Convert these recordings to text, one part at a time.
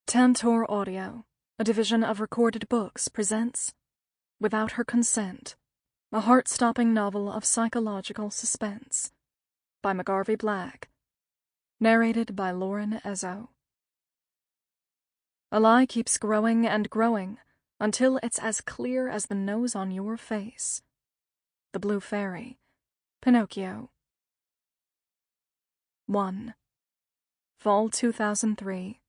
Tantor Audio, a division of Recorded Books, presents Without Her Consent, a heart-stopping novel of psychological suspense, by Mcgarvey Black, narrated by Lauren Ezzo. A lie keeps growing and growing until it's as clear as the nose on your face. The Blue Fairy, Pinocchio. 1. Fall 2003.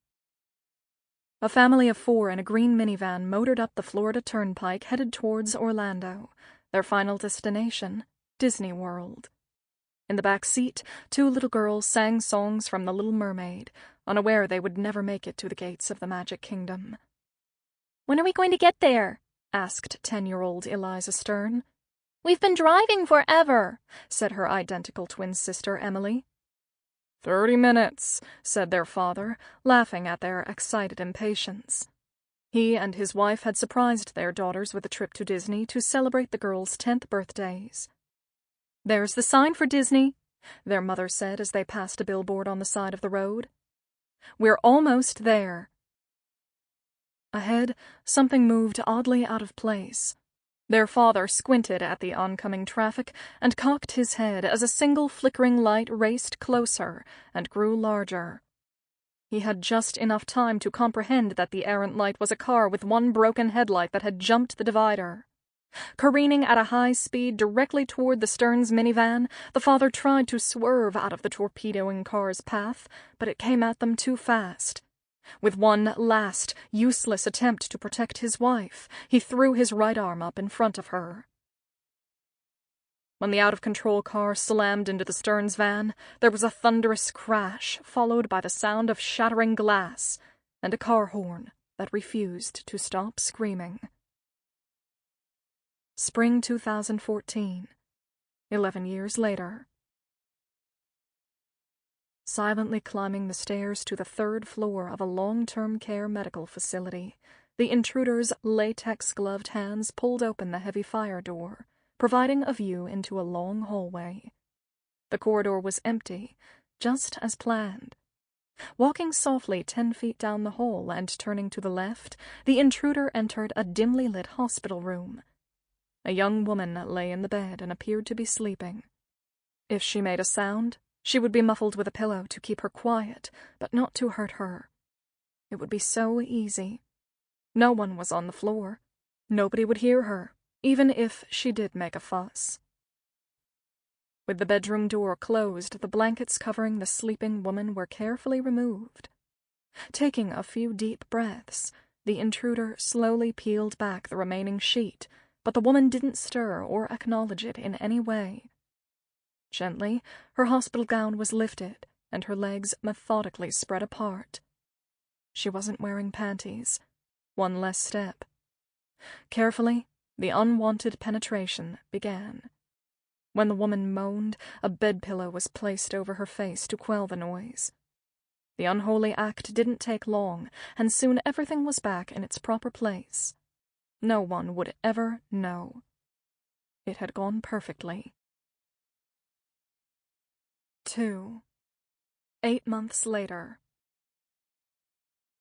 A family of 4 in a green minivan motored up the Florida Turnpike headed towards Orlando, their final destination, Disney World. In the back seat, 2 little girls sang songs from The Little Mermaid, unaware they would never make it to the gates of the Magic Kingdom. "When are we going to get there?" asked 10-year-old Eliza Stern. "We've been driving forever," said her identical twin sister Emily. 30 minutes, said their father, laughing at their excited impatience. He and his wife had surprised their daughters with a trip to Disney to celebrate the girls' 10th birthdays. "There's the sign for Disney," their mother said as they passed a billboard on the side of the road. "We're almost there." Ahead, something moved oddly out of place. Their father squinted at the oncoming traffic and cocked his head as a single flickering light raced closer and grew larger. He had just enough time to comprehend that the errant light was a car with one broken headlight that had jumped the divider. Careening at a high speed directly toward the Stearns minivan, the father tried to swerve out of the torpedoing car's path, but it came at them too fast. With one last, useless attempt to protect his wife, he threw his right arm up in front of her. When the out-of-control car slammed into the Stearns van, there was a thunderous crash, followed by the sound of shattering glass, and a car horn that refused to stop screaming. Spring 2014, 11 years later. Silently climbing the stairs to the 3rd floor of a long-term care medical facility, the intruder's latex-gloved hands pulled open the heavy fire door, providing a view into a long hallway. The corridor was empty, just as planned. Walking softly 10 feet down the hall and turning to the left, the intruder entered a dimly lit hospital room. A young woman lay in the bed and appeared to be sleeping. If she made a sound, she would be muffled with a pillow to keep her quiet, but not to hurt her. It would be so easy. No one was on the floor. Nobody would hear her, even if she did make a fuss. With the bedroom door closed, the blankets covering the sleeping woman were carefully removed. Taking a few deep breaths, the intruder slowly peeled back the remaining sheet, but the woman didn't stir or acknowledge it in any way. Gently, her hospital gown was lifted, and her legs methodically spread apart. She wasn't wearing panties. One less step. Carefully, the unwanted penetration began. When the woman moaned, a bedpillow was placed over her face to quell the noise. The unholy act didn't take long, and soon everything was back in its proper place. No one would ever know. It had gone perfectly. 2. 8 months later.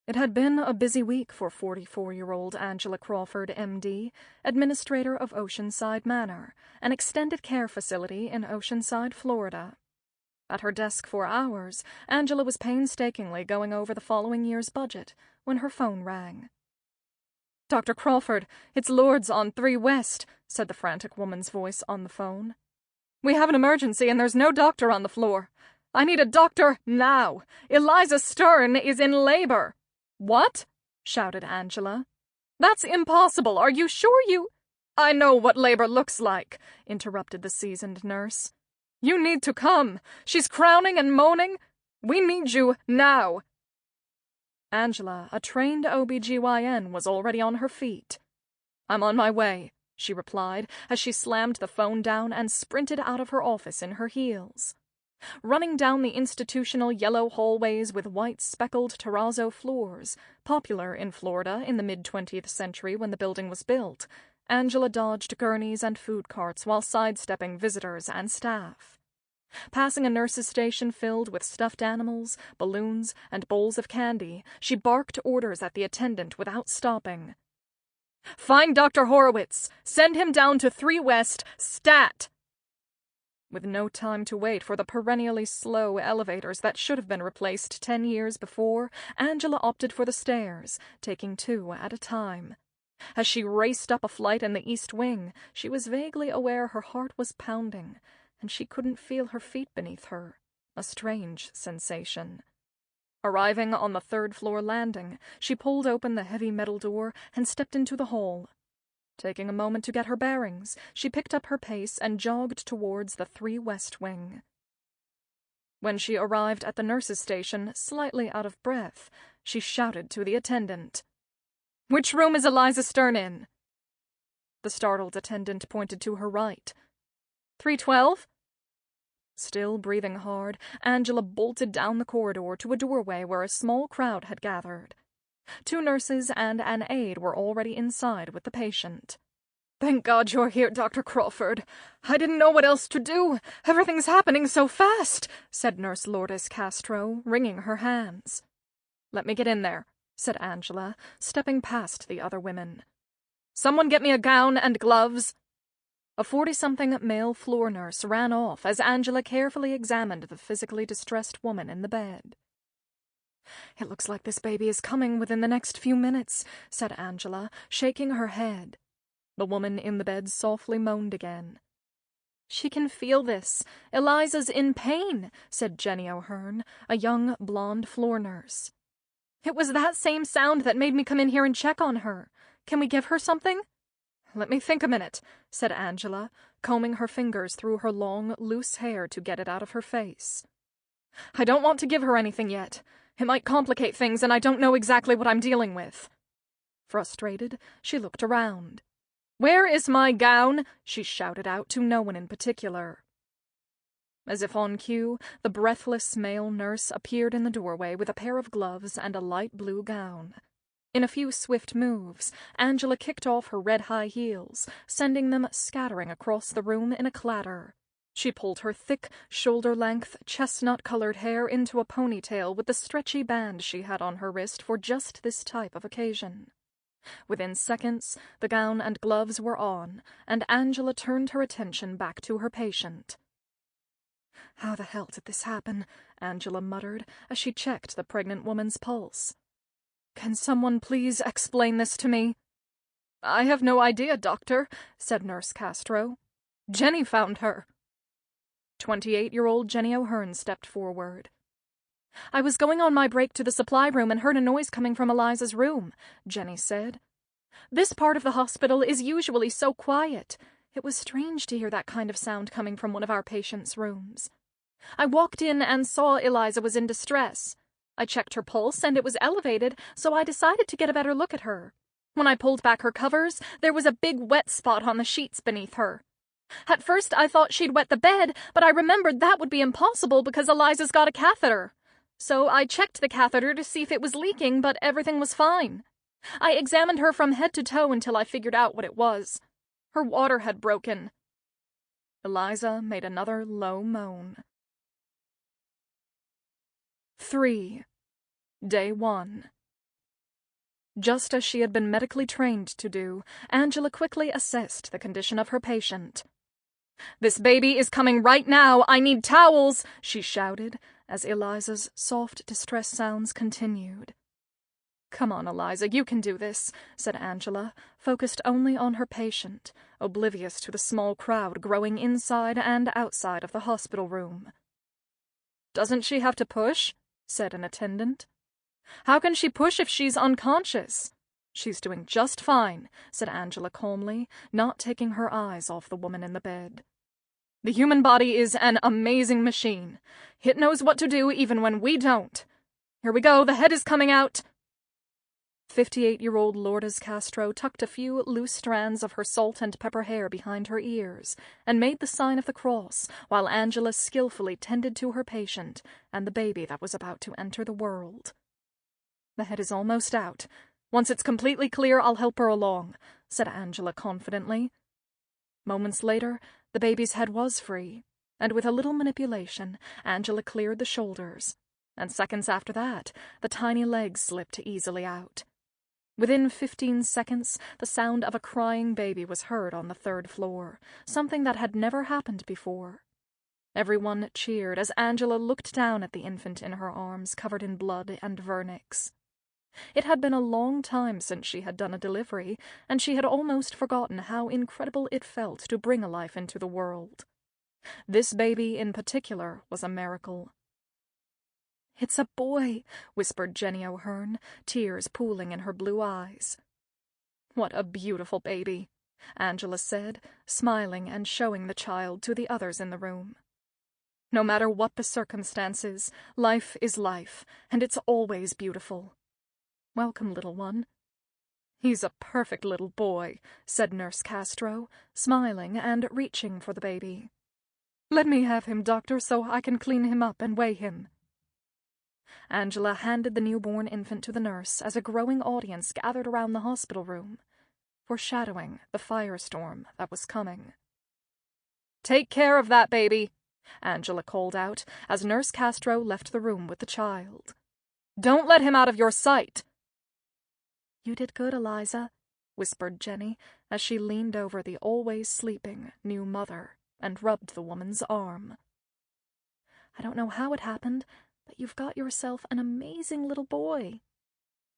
It had been a busy week for 44-year-old Angela Crawford, M.D., administrator of Oceanside Manor, an extended care facility in Oceanside, Florida. At her desk for hours, Angela was painstakingly going over the following year's budget when her phone rang. "Dr. Crawford, it's Lourdes on 3 West, said the frantic woman's voice on the phone. "We have an emergency and there's no doctor on the floor. I need a doctor now. Eliza Stern is in labor." "What?" shouted Angela. "That's impossible. Are you sure you—" "I know what labor looks like," interrupted the seasoned nurse. "You need to come. She's crowning and moaning. We need you now." Angela, a trained OB-GYN, was already on her feet. "I'm on my way," she replied as she slammed the phone down and sprinted out of her office in her heels. Running down the institutional yellow hallways with white speckled terrazzo floors, popular in Florida in the mid-20th century when the building was built, Angela dodged gurneys and food carts while sidestepping visitors and staff. Passing a nurse's station filled with stuffed animals, balloons, and bowls of candy, she barked orders at the attendant without stopping. "Find Dr. Horowitz! Send him down to 3 West, stat!" With no time to wait for the perennially slow elevators that should have been replaced 10 years before, Angela opted for the stairs, taking 2 at a time. As she raced up a flight in the East Wing, she was vaguely aware her heart was pounding, and she couldn't feel her feet beneath her, a strange sensation. Arriving on the 3rd-floor landing, she pulled open the heavy metal door and stepped into the hall. Taking a moment to get her bearings, she picked up her pace and jogged towards the 3 West Wing. When she arrived at the nurse's station, slightly out of breath, she shouted to the attendant, "Which room is Eliza Stern in?" The startled attendant pointed to her right. 312? Still breathing hard, Angela bolted down the corridor to a doorway where a small crowd had gathered. 2 nurses and an aide were already inside with the patient. "Thank God you're here, Dr. Crawford. I didn't know what else to do. Everything's happening so fast," said Nurse Lourdes Castro, wringing her hands. "Let me get in there," said Angela, stepping past the other women. "Someone get me a gown and gloves." A 40-something male floor nurse ran off as Angela carefully examined the physically distressed woman in the bed. "It looks like this baby is coming within the next few minutes," said Angela, shaking her head. The woman in the bed softly moaned again. "She can feel this. Eliza's in pain," said Jenny O'Hearn, a young, blonde floor nurse. "It was that same sound that made me come in here and check on her. Can we give her something?" "Let me think a minute," said Angela, combing her fingers through her long, loose hair to get it out of her face. "I don't want to give her anything yet. It might complicate things, and I don't know exactly what I'm dealing with." Frustrated, she looked around. "Where is my gown?" she shouted out to no one in particular. As if on cue, the breathless male nurse appeared in the doorway with a pair of gloves and a light blue gown. In a few swift moves, Angela kicked off her red-high heels, sending them scattering across the room in a clatter. She pulled her thick, shoulder-length, chestnut-colored hair into a ponytail with the stretchy band she had on her wrist for just this type of occasion. Within seconds, the gown and gloves were on, and Angela turned her attention back to her patient. "How the hell did this happen?" Angela muttered as she checked the pregnant woman's pulse. "Can someone please explain this to me?" "I have no idea, Doctor," said Nurse Castro. "Jenny found her." 28-year-old Jenny O'Hearn stepped forward. "I was going on my break to the supply room and heard a noise coming from Eliza's room," Jenny said. "This part of the hospital is usually so quiet. It was strange to hear that kind of sound coming from one of our patients' rooms. I walked in and saw Eliza was in distress. I checked her pulse, and it was elevated, so I decided to get a better look at her. When I pulled back her covers, there was a big wet spot on the sheets beneath her. At first, I thought she'd wet the bed, but I remembered that would be impossible because Eliza's got a catheter. So I checked the catheter to see if it was leaking, but everything was fine. I examined her from head to toe until I figured out what it was. Her water had broken." Eliza made another low moan. 3. Day 1. Just as she had been medically trained to do, Angela quickly assessed the condition of her patient. "This baby is coming right now. I need towels," she shouted, as Eliza's soft distress sounds continued. "Come on, Eliza, you can do this," said Angela, focused only on her patient, oblivious to the small crowd growing inside and outside of the hospital room. "Doesn't she have to push?" said an attendant. "How can she push if she's unconscious?" "She's doing just fine," said Angela calmly, not taking her eyes off the woman in the bed. "The human body is an amazing machine. It knows what to do even when we don't. Here we go, the head is coming out." 58-year-old Lourdes Castro tucked a few loose strands of her salt and pepper hair behind her ears and made the sign of the cross while Angela skillfully tended to her patient and the baby that was about to enter the world. "The head is almost out. Once it's completely clear, I'll help her along," said Angela confidently. Moments later, the baby's head was free, and with a little manipulation, Angela cleared the shoulders, and seconds after that, the tiny legs slipped easily out. Within 15 seconds, the sound of a crying baby was heard on the 3rd floor, something that had never happened before. Everyone cheered as Angela looked down at the infant in her arms, covered in blood and vernix. It had been a long time since she had done a delivery, and she had almost forgotten how incredible it felt to bring a life into the world. This baby in particular was a miracle. "It's a boy," whispered Jenny O'Hearn, tears pooling in her blue eyes. "What a beautiful baby," Angela said, smiling and showing the child to the others in the room. "No matter what the circumstances, life is life, and it's always beautiful. Welcome, little one." "He's a perfect little boy," said Nurse Castro, smiling and reaching for the baby. "Let me have him, doctor, so I can clean him up and weigh him." Angela handed the newborn infant to the nurse as a growing audience gathered around the hospital room, foreshadowing the firestorm that was coming. "Take care of that baby," Angela called out as Nurse Castro left the room with the child. "Don't let him out of your sight." "You did good, Eliza," whispered Jenny as she leaned over the always sleeping new mother and rubbed the woman's arm. "I don't know how it happened, but you've got yourself an amazing little boy."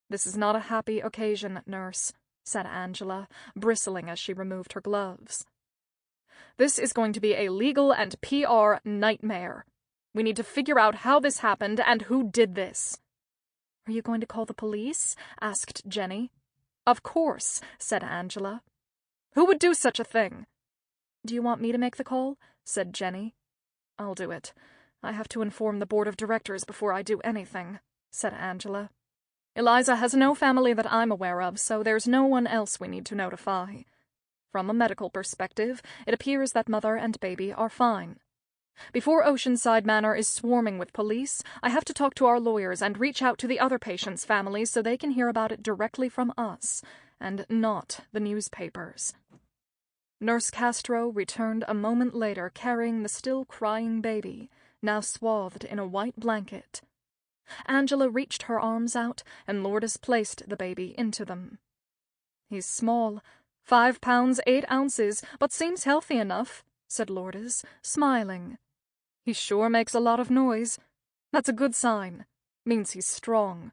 "This is not a happy occasion, nurse," said Angela, bristling as she removed her gloves. "This is going to be a legal and PR nightmare. We need to figure out how this happened and who did this." "Are you going to call the police?" asked Jenny. "Of course," said Angela. "Who would do such a thing?" "Do you want me to make the call?" said Jenny. "I'll do it. I have to inform the board of directors before I do anything," said Angela. "Eliza has no family that I'm aware of, so there's no one else we need to notify. From a medical perspective, it appears that mother and baby are fine. Before Oceanside Manor is swarming with police, I have to talk to our lawyers and reach out to the other patients' families so they can hear about it directly from us, and not the newspapers." Nurse Castro returned a moment later carrying the still crying baby, now swathed in a white blanket. Angela reached her arms out, and Lourdes placed the baby into them. "He's small, 5 pounds 8 ounces, but seems healthy enough," said Lourdes, smiling. "He sure makes a lot of noise. That's a good sign. Means he's strong."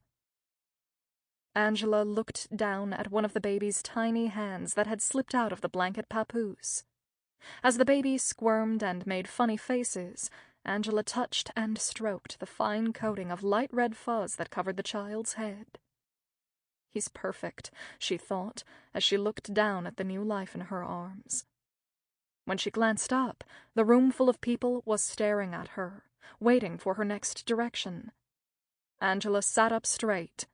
Angela looked down at one of the baby's tiny hands that had slipped out of the blanket papoose. As the baby squirmed and made funny faces, Angela touched and stroked the fine coating of light red fuzz that covered the child's head. "He's perfect," she thought, as she looked down at the new life in her arms. When she glanced up, the room full of people was staring at her, waiting for her next direction. Angela sat up straight.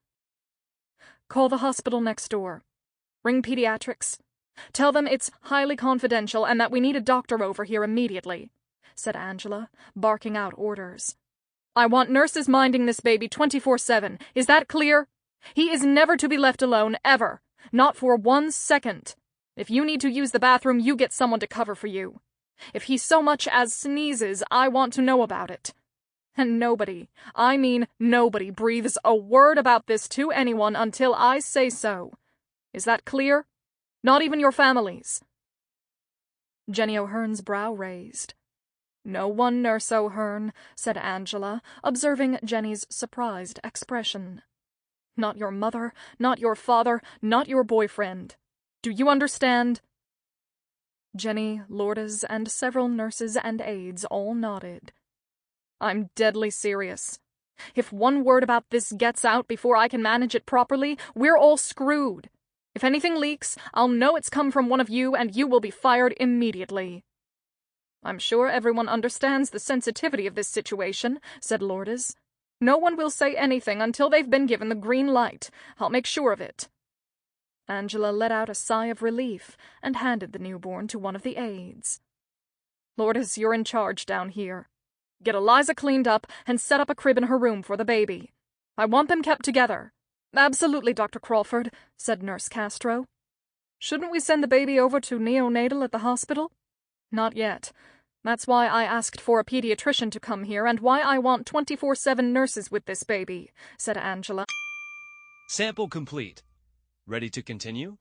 "Call the hospital next door. Ring pediatrics. Tell them it's highly confidential and that we need a doctor over here immediately," said Angela, barking out orders. "I want nurses minding this baby 24/7. Is that clear? He is never to be left alone, ever. Not for 1 second. If you need to use the bathroom, you get someone to cover for you. If he so much as sneezes, I want to know about it. And nobody, I mean nobody, breathes a word about this to anyone until I say so. Is that clear? Not even your families." Jenny O'Hearn's brow raised. "No one, Nurse O'Hearn," said Angela, observing Jenny's surprised expression. "Not your mother, not your father, not your boyfriend. Do you understand?" Jenny, Lourdes, and several nurses and aides all nodded. "I'm deadly serious. If one word about this gets out before I can manage it properly, we're all screwed. If anything leaks, I'll know it's come from one of you, and you will be fired immediately." "I'm sure everyone understands the sensitivity of this situation," said Lourdes. "No one will say anything until they've been given the green light. I'll make sure of it." Angela let out a sigh of relief and handed the newborn to one of the aides. "Lourdes, you're in charge down here. Get Eliza cleaned up and set up a crib in her room for the baby. I want them kept together." "Absolutely, Dr. Crawford," said Nurse Castro. "Shouldn't we send the baby over to neonatal at the hospital?" "Not yet. That's why I asked for a pediatrician to come here and why I want 24/7 nurses with this baby," said Angela. Sample complete. Ready to continue?